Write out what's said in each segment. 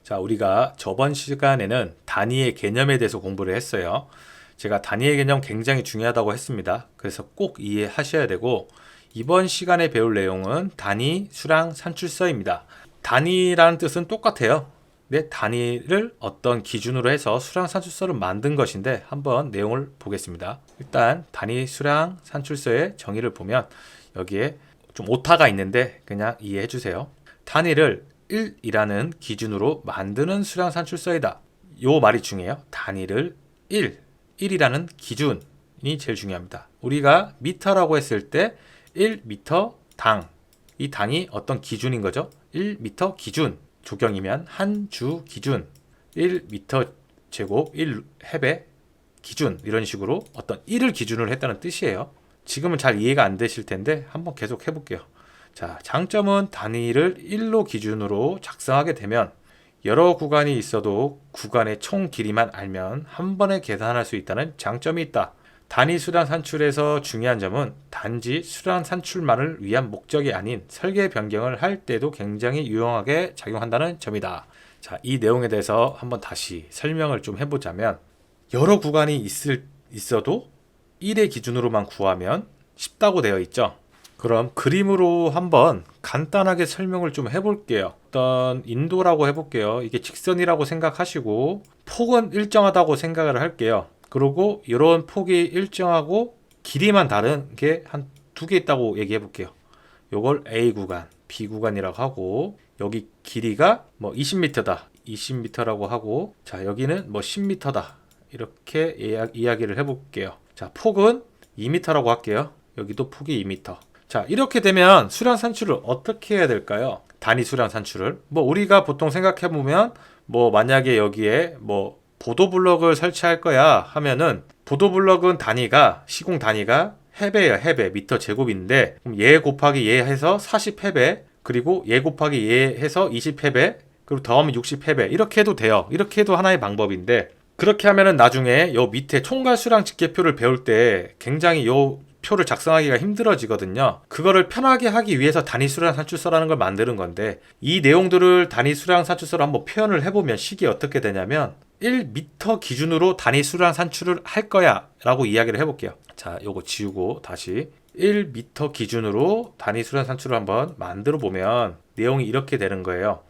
자, 우리가 저번 시간에는 단위의 개념에 대해서 공부를 했어요. 제가 단위의 개념 굉장히 중요하다고 했습니다. 그래서 꼭 이해하셔야 되고, 이번 시간에 배울 내용은 단위, 수량, 산출서입니다. 단위라는 뜻은 똑같아요. 근데 단위를 어떤 기준으로 해서 수량, 산출서를 만든 것인데 한번 내용을 보겠습니다. 일단 단위, 수량, 산출서의 정의를 보면 여기에 좀 오타가 있는데 그냥 이해해 주세요. 단위를 1이라는 기준으로 만드는 수량 산출서이다. 요 말이 중요해요. 단위를 1이라는 기준이 제일 중요합니다. 우리가 미터라고 했을 때 1미터 당, 이 당이 어떤 기준인 거죠. 1미터 기준, 조경이면 한 주 기준, 1미터 제곱 1헵의 기준, 이런 식으로 어떤 1을 기준으로 했다는 뜻이에요. 지금은 잘 이해가 안 되실 텐데 한번 계속 해볼게요. 자, 장점은 단위를 1로 기준으로 작성하게 되면 여러 구간이 있어도 구간의 총 길이만 알면 한 번에 계산할 수 있다는 장점이 있다. 단위 수량 산출에서 중요한 점은 단지 수량 산출만을 위한 목적이 아닌 설계 변경을 할 때도 굉장히 유용하게 작용한다는 점이다. 자, 이 내용에 대해서 한번 다시 설명을 좀 해보자면 여러 구간이 있어도 1의 기준으로만 구하면 쉽다고 되어 있죠. 그럼 그림으로 한번 간단하게 설명을 좀 해볼게요. 어떤 인도라고 해볼게요. 이게 직선이라고 생각하시고 폭은 일정하다고 생각을 할게요. 그리고 이런 폭이 일정하고 길이만 다른 게 한 두 개 있다고 얘기해 볼게요. 요걸 A 구간, B 구간이라고 하고 여기 길이가 뭐 20m다. 20m라고 하고 자, 여기는 뭐 10m다. 이렇게 이야기를 해 볼게요. 자, 폭은 2m라고 할게요. 여기도 폭이 2m. 자, 이렇게 되면 수량 산출을 어떻게 해야 될까요? 단위 수량 산출을 우리가 보통 생각해 보면 만약에 여기에 보도블럭을 설치할 거야 하면은 보도블럭은 단위가 시공 단위가 헵이에요. 헵에 미터 제곱인데 그럼 얘 곱하기 얘 해서 40헵에 그리고 얘 곱하기 얘 해서 20헵에 그리고 더하면 60헵에 이렇게 해도 돼요. 이렇게 해도 하나의 방법인데 그렇게 하면은 나중에 요 밑에 총괄 수량 집계표를 배울 때 굉장히 요 표를 작성하기가 힘들어지거든요. 그거를 편하게 하기 위해서 단위 수량 산출서라는 걸 만드는 건데 이 내용들을 단위 수량 산출서로 한번 표현을 해보면 식이 어떻게 되냐면 1m 기준으로 단위 수량 산출을 할 거야 라고 이야기를 해볼게요. 자, 요거 지우고 다시 1m 기준으로 단위 수량 산출을 한번 만들어 보면 내용이 이렇게 되는 거예요.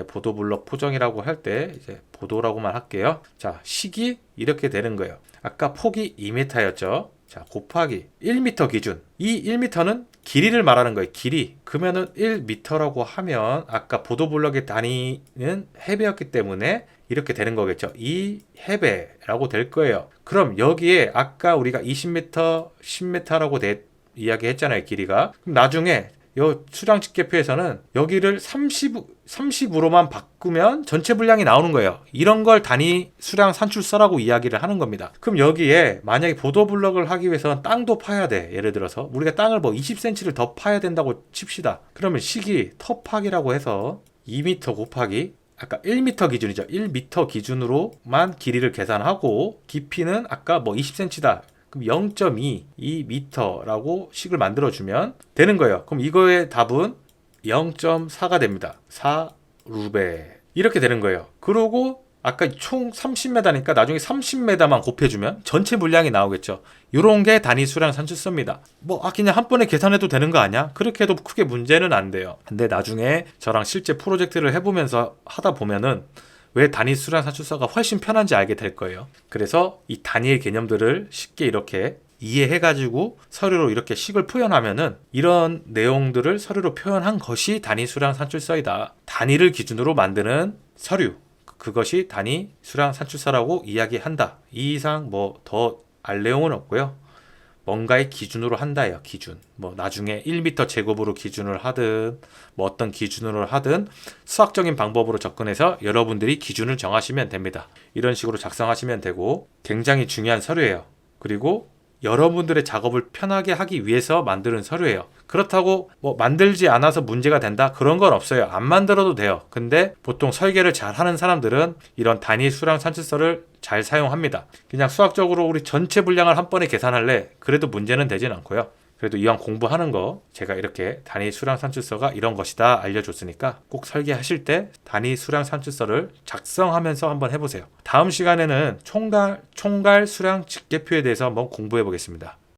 보도블럭 포정이라고 할 때 이제 보도라고만 할게요. 자, 식이 이렇게 되는 거예요. 아까 폭이 2m였죠. 자, 곱하기 1m 기준. 이 1m는 길이를 말하는 거예요. 길이. 그러면은 1m라고 하면 아까 보도블럭의 단위는 헵이었기 때문에 이렇게 되는 거겠죠. 이 헵에라고 될 거예요. 그럼 여기에 아까 우리가 20m, 10m라고 이야기했잖아요. 길이가. 그럼 나중에 요 수량 집계표에서는 여기를 30으로만 바꾸면 전체 분량이 나오는 거예요. 이런 걸 단위 수량 산출서라고 이야기를 하는 겁니다. 그럼 여기에 만약에 보도블럭을 하기 위해서는 땅도 파야 돼. 예를 들어서 우리가 땅을 20cm를 더 파야 된다고 칩시다. 그러면 식이 터팍이라고 해서 2m 곱하기 아까 1m 기준이죠. 1m 기준으로만 길이를 계산하고 깊이는 아까 20cm다. 그럼 0.22m라고 식을 만들어주면 되는 거예요. 그럼 이거의 답은 0.4가 됩니다. 4루베 이렇게 되는 거예요. 그러고 아까 총 30m니까 나중에 30m만 곱해주면 전체 물량이 나오겠죠. 이런 게 단위 수량 산출서입니다. 그냥 한 번에 계산해도 되는 거 아니야? 그렇게 해도 크게 문제는 안 돼요. 근데 나중에 저랑 실제 프로젝트를 해보면서 하다 보면은 왜 단위 수량 산출서가 훨씬 편한지 알게 될 거예요. 그래서 이 단위의 개념들을 쉽게 이렇게 이해해가지고 서류로 이렇게 식을 표현하면은 이런 내용들을 서류로 표현한 것이 단위 수량 산출서이다. 단위를 기준으로 만드는 서류. 그것이 단위 수량 산출서라고 이야기한다. 이 이상 더 알 내용은 없고요. 뭔가의 기준으로 한다예요. 기준. 나중에 1m 제곱으로 기준을 하든 어떤 기준으로 하든 수학적인 방법으로 접근해서 여러분들이 기준을 정하시면 됩니다. 이런 식으로 작성하시면 되고 굉장히 중요한 서류예요. 그리고 여러분들의 작업을 편하게 하기 위해서 만드는 서류예요. 그렇다고 만들지 않아서 문제가 된다? 그런 건 없어요. 안 만들어도 돼요. 근데 보통 설계를 잘 하는 사람들은 이런 단위 수량 산출서를 잘 사용합니다. 그냥 수학적으로 우리 전체 분량을 한 번에 계산할래? 그래도 문제는 되진 않고요. 그래도 이왕 공부하는 거 제가 이렇게 단위 수량 산출서가 이런 것이다 알려줬으니까 꼭 설계하실 때 단위 수량 산출서를 작성하면서 한번 해보세요. 다음 시간에는 총괄 수량 직계표에 대해서 한번 공부해 보겠습니다.